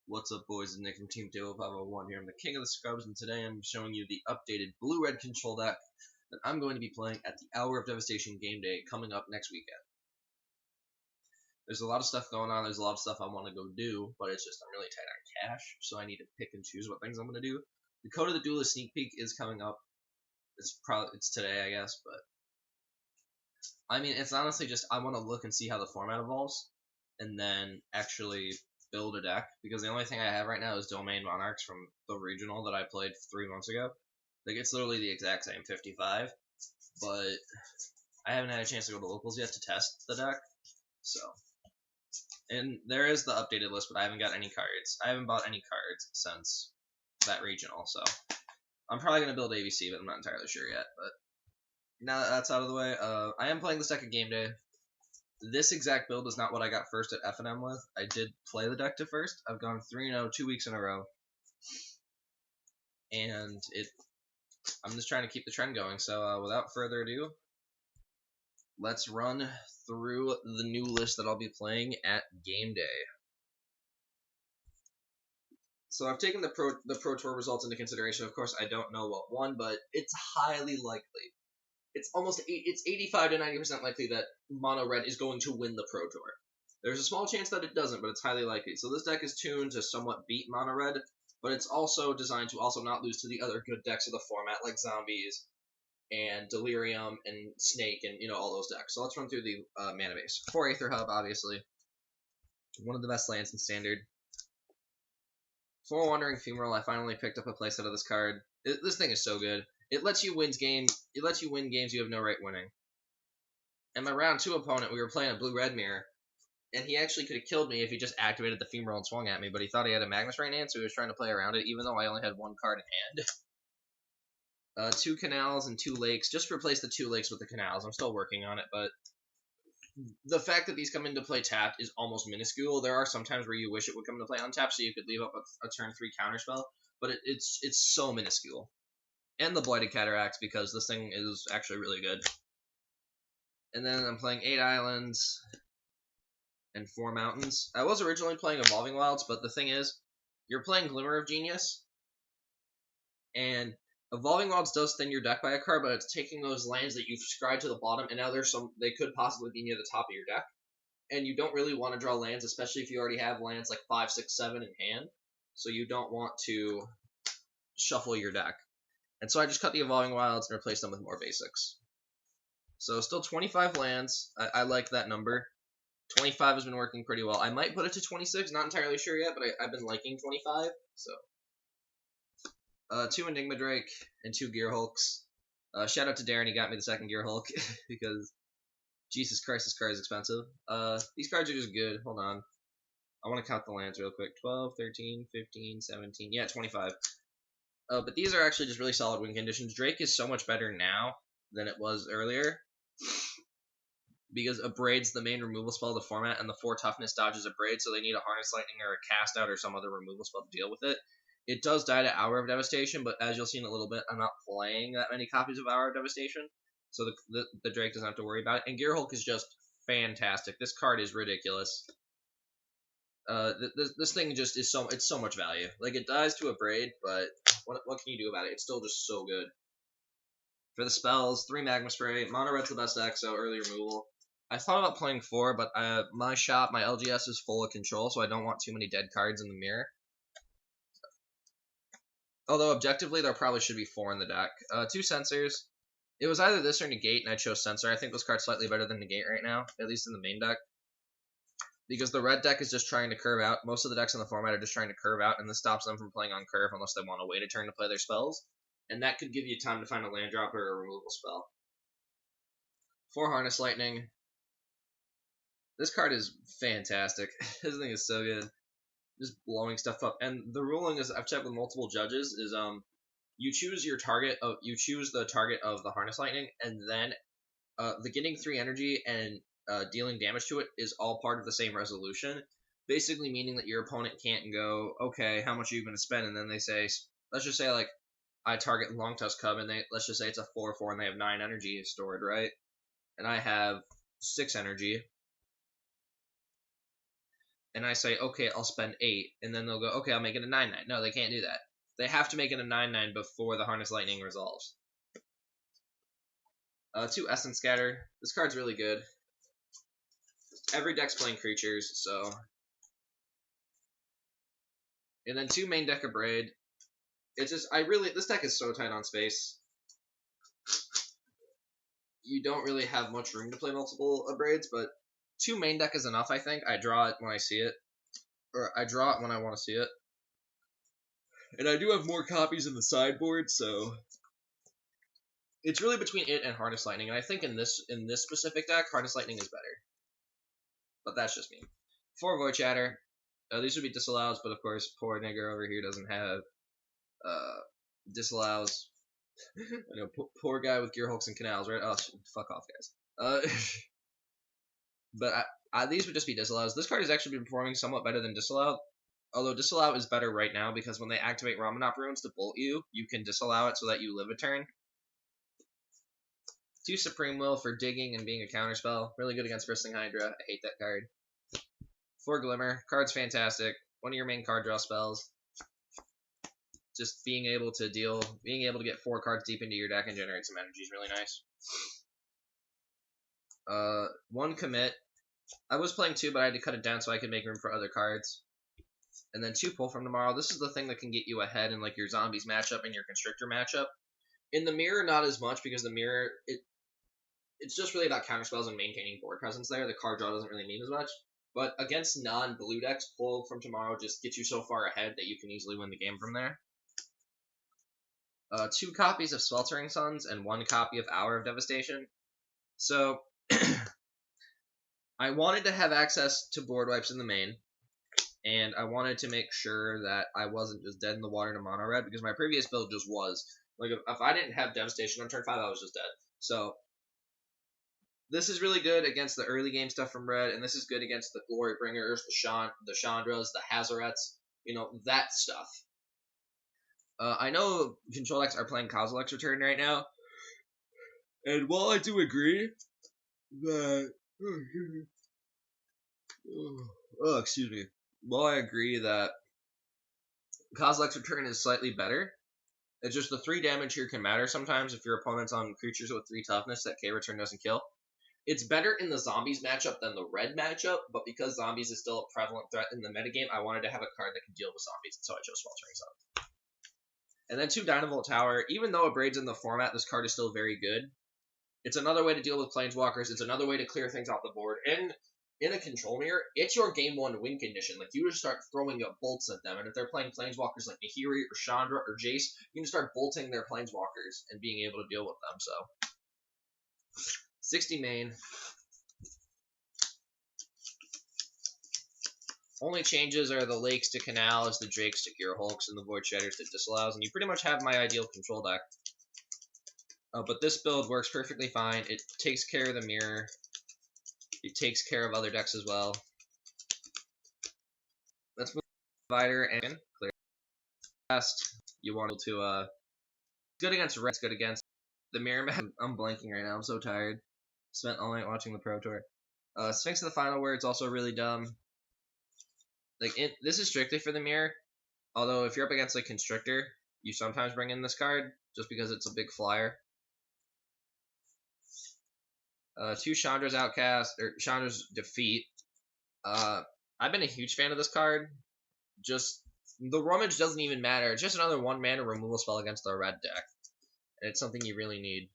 What's up, boys? It's Nick from Team Table 501 here. I'm the king of the scrubs, and today I'm showing you the updated blue-red control deck that I'm going to be playing at the Hour of Devastation game day coming up next weekend. There's a lot of stuff going on. There's a lot of stuff I want to go do, but it's just I'm really tight on cash, so I need to pick and choose what things I'm going to do. The Code of the Duelist sneak peek is coming up. It's today, I guess, but I mean, it's honestly just I want to look and see how the format evolves, and then actually build a deck, because the only thing I have right now is Domain Monarchs from the regional that I played 3 months ago. Like, it's literally the exact same 55, but I haven't had a chance to go to locals yet to test the deck, so. And there is the updated list, but I haven't got any cards. I haven't bought any cards since that regional, so. I'm probably going to build ABC, but I'm not entirely sure yet, but now that that's out of the way, I am playing this deck at game day. This exact build is not what I got first at F&M with. I did play the deck to first. I've gone 3-0 2 weeks in a row. And I'm just trying to keep the trend going. So without further ado, let's run through the new list that I'll be playing at game day. So I've taken the Pro Tour results into consideration. Of course, I don't know what won, but it's highly likely. It's 85 to 90% likely that Mono Red is going to win the Pro Tour. There's a small chance that it doesn't, but it's highly likely. So this deck is tuned to somewhat beat Mono Red, but it's also designed to also not lose to the other good decks of the format, like Zombies and Delirium and Snake and, all those decks. So let's run through the mana base. 4 Aether Hub, obviously. One of the best lands in Standard. 4 Wandering Femoral. I finally picked up a playset of this card. This thing is so good. It lets you win games you have no right winning. And my round 2 opponent, we were playing a blue-red mirror, and he actually could have killed me if he just activated the Femoral and swung at me, but he thought he had a Magnus right in hand, so he was trying to play around it, even though I only had 1 card in hand. 2 Canals and 2 Lakes. Just replace the 2 Lakes with the Canals. I'm still working on it, but the fact that these come into play tapped is almost minuscule. There are some times where you wish it would come into play untapped, so you could leave up a turn 3 counterspell, but it's so minuscule. And the Blighted Cataracts, because this thing is actually really good. And then I'm playing 8 Islands and 4 Mountains. I was originally playing Evolving Wilds, but the thing is, you're playing Glimmer of Genius, and Evolving Wilds does thin your deck by a card, but it's taking those lands that you've scryed to the bottom, and now they could possibly be near the top of your deck. And you don't really want to draw lands, especially if you already have lands like 5, 6, 7 in hand. So you don't want to shuffle your deck. And so I just cut the Evolving Wilds and replaced them with more basics. So still 25 lands. I like that number. 25 has been working pretty well. I might put it to 26. Not entirely sure yet, but I've been liking 25. So 2 Enigma Drake and 2 Gear Hulks. Shout out to Darren. He got me the second Gear Hulk because Jesus Christ, this card is expensive. These cards are just good. Hold on. I want to count the lands real quick. 12, 13, 15, 17. Yeah, 25. But these are actually just really solid win conditions. Drake is so much better now than it was earlier, because Abraid's the main removal spell of the format, and the 4 toughness dodges Abraid, so they need a Harness Lightning or a Cast Out or some other removal spell to deal with it. It does die to Hour of Devastation, but as you'll see in a little bit, I'm not playing that many copies of Hour of Devastation, so the Drake doesn't have to worry about it. And Gear Hulk is just fantastic. This card is ridiculous. This thing just is it's so much value. Like, it dies to Abraid, but what can you do about it? It's still just so good. For the spells, 3 Magma Spray. Mono Red's the best deck, so early removal. I thought about playing 4, but my LGS is full of control, so I don't want too many dead cards in the mirror. Although, objectively, there probably should be 4 in the deck. 2 Censors. It was either this or Negate, and I chose Censor. I think this card's slightly better than Negate right now, at least in the main deck. Because the red deck is just trying to curve out. Most of the decks in the format are just trying to curve out, and this stops them from playing on curve unless they want to wait a turn to play their spells. And that could give you time to find a land drop or a removal spell. 4 Harness Lightning. This card is fantastic. This thing is so good. Just blowing stuff up. And the ruling is, I've checked with multiple judges, is you choose the target of the Harness Lightning, and then the getting 3 energy and dealing damage to it is all part of the same resolution, basically meaning that your opponent can't go, okay, how much are you going to spend? And then they say, let's just say, like, I target Longtusk Cub, and let's just say it's a 4/4, and they have 9 energy stored, right? And I have 6 energy. and I say, okay, I'll spend 8, and then they'll go, okay, I'll make it a 9/9. No, they can't do that. They have to make it a 9/9 before the Harness Lightning resolves. 2 Essence Scatter. This card's really good. Every deck's playing creatures, so. And then 2 main deck of Braid. It's just, this deck is so tight on space. You don't really have much room to play multiple Braids, but 2 main deck is enough, I think. I draw it when I see it. Or I draw it when I want to see it. And I do have more copies in the sideboard, so it's really between it and Harness Lightning. And I think in this specific deck, Harness Lightning is better. But that's just me. 4 Void Chatter. These would be disallows, but of course, poor nigger over here doesn't have disallows. I know, poor guy with gear hooks and canals, right? Oh, fuck off, guys. But these would just be disallows. This card has actually been performing somewhat better than disallow. Although disallow is better right now because when they activate Ramanop runes to bolt you, you can disallow it so that you live a turn. 2 Supreme Will for digging and being a counterspell. Really good against Bristling Hydra. I hate that card. 4 Glimmer. Card's fantastic. One of your main card draw spells. Just being able to get 4 cards deep into your deck and generate some energy is really nice. 1 Commit. I was playing 2, but I had to cut it down so I could make room for other cards. And then 2 Pull from Tomorrow. This is the thing that can get you ahead in like your Zombies matchup and your Constrictor matchup. In the Mirror, not as much, because the Mirror, it's just really about counterspells and maintaining board presence there. The card draw doesn't really mean as much. But against non-blue decks, Pull from Tomorrow just gets you so far ahead that you can easily win the game from there. 2 copies of Sweltering Suns and 1 copy of Hour of Devastation. So, I wanted to have access to board wipes in the main, and I wanted to make sure that I wasn't just dead in the water to mono red, because my previous build just was. Like, if I didn't have Devastation on turn 5, I was just dead. So, this is really good against the early game stuff from red, and this is good against the Glory Bringers, the Chandras, the Hazarets, that stuff. I know control decks are playing Kozilek's Return right now, and while I do agree that... excuse me. While I agree that Kozilek's Return is slightly better, it's just the 3 damage here can matter sometimes if your opponent's on creatures with 3 toughness that K-Return doesn't kill. It's better in the Zombies matchup than the red matchup, but because Zombies is still a prevalent threat in the metagame, I wanted to have a card that can deal with Zombies, so I chose Sweltering Suns. And then 2 Dynavolt Tower. Even though Abraid's in the format, this card is still very good. It's another way to deal with Planeswalkers. It's another way to clear things off the board. And in a control mirror, it's your game 1 win condition. Like, you just start throwing up bolts at them. And if they're playing Planeswalkers like Nahiri or Chandra or Jace, you can start bolting their Planeswalkers and being able to deal with them. So, 60 main. Only changes are the Lakes to Canals, the Drakes to Gear Hulks, and the Void Shatters to Disallows. And you pretty much have my ideal control deck. But this build works perfectly fine. It takes care of the mirror. It takes care of other decks as well. Let's move to Divider and clear. Last, you want to, good against red, it's good against the mirror map. I'm blanking right now, I'm so tired. Spent all night watching the Pro Tour. Sphinx of the Final Word's also really dumb. Like, this is strictly for the mirror. Although, if you're up against, like, Constrictor, you sometimes bring in this card, just because it's a big flyer. 2 Chandra's Outcast, or Chandra's Defeat. I've been a huge fan of this card. Just, the Rummage doesn't even matter. It's just another 1-mana removal spell against the red deck. And it's something you really need.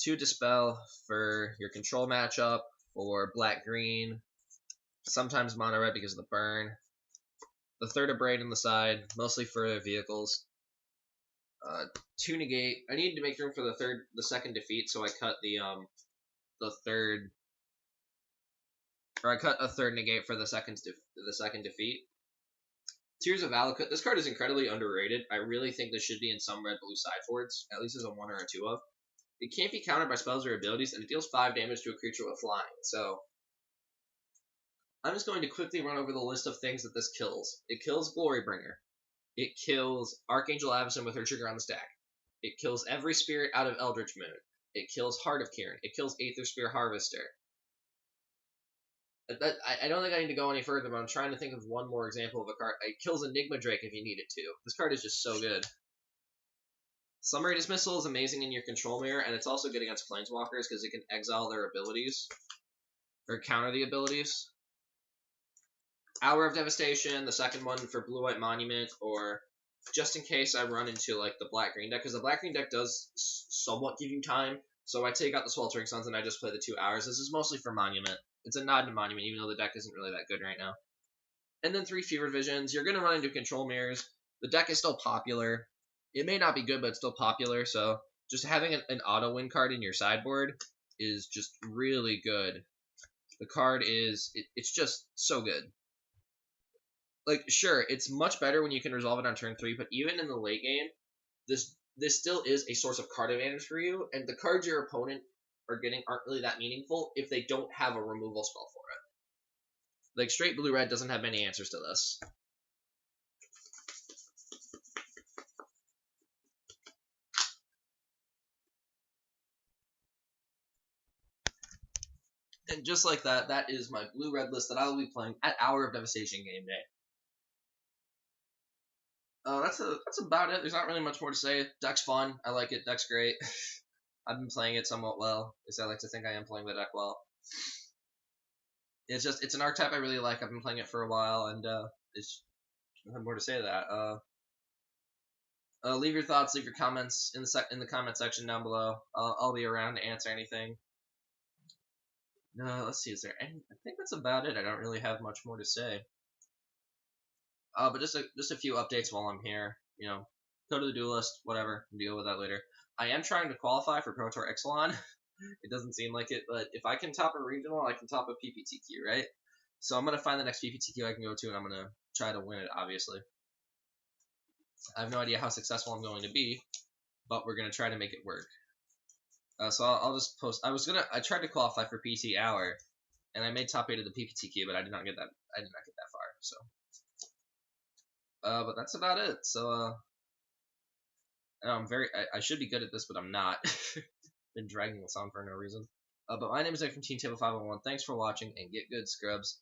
2 Dispel for your control matchup, or black-green. Sometimes mono red because of the burn. The 3rd Abraid on the side, mostly for vehicles. 2 Negate. I needed to make room for the second defeat, so I cut the third, or I cut a 3rd negate for the second defeat. Tears of Valakut. This card is incredibly underrated. I really think this should be in some red-blue sideboards, at least as a 1 or a 2 of. It can't be countered by spells or abilities, and it deals 5 damage to a creature with flying. So, I'm just going to quickly run over the list of things that this kills. It kills Glorybringer. It kills Archangel Avacyn with her trigger on the stack. It kills every spirit out of Eldritch Moon. It kills Heart of Kirin. It kills Aether Spear Harvester. I don't think I need to go any further, but I'm trying to think of one more example of a card. It kills Enigma Drake if you need it to. This card is just so good. Summary Dismissal is amazing in your control mirror, and it's also good against Planeswalkers because it can exile their abilities. Or counter the abilities. Hour of Devastation, the second one for Blue-White Monument, or just in case I run into like the Black-Green deck, because the Black-Green deck does somewhat give you time, so I take out the Sweltering Suns and I just play the 2 hours. This is mostly for Monument. It's a nod to Monument, even though the deck isn't really that good right now. And then 3 Fevered Visions. You're going to run into control mirrors. The deck is still popular. It may not be good, but it's still popular, so just having an auto-win card in your sideboard is just really good. The card is, it's just so good. Like, sure, it's much better when you can resolve it on turn 3, but even in the late game, this still is a source of card advantage for you, and the cards your opponent are getting aren't really that meaningful if they don't have a removal spell for it. Like, straight blue-red doesn't have many answers to this. And just like that, that is my blue-red list that I will be playing at Hour of Devastation game day. That's about it. There's not really much more to say. Deck's fun. I like it. Deck's great. I've been playing it somewhat well, because I like to think I am playing the deck well. It's an archetype I really like. I've been playing it for a while, and it's nothing more to say to that. Leave your thoughts, leave your comments in the comment section down below. I'll be around to answer anything. No, let's see. Is there any? I think that's about it. I don't really have much more to say. But just a few updates while I'm here. You know, go to the duelist, whatever. Deal with that later. I am trying to qualify for Pro Tour Ixalan. It doesn't seem like it, but if I can top a regional, I can top a PPTQ, right? So I'm gonna find the next PPTQ I can go to, and I'm gonna try to win it. Obviously, I have no idea how successful I'm going to be, but we're gonna try to make it work. So I'll just post. I tried to qualify for PT Hour, and I made top 8 of the PPTQ, but I did not get that. I did not get that far. So. But that's about it. So, I should be good at this, but I'm not. Been dragging this on for no reason. But my name is Nick from Team Table 501. Thanks for watching, and get good, scrubs.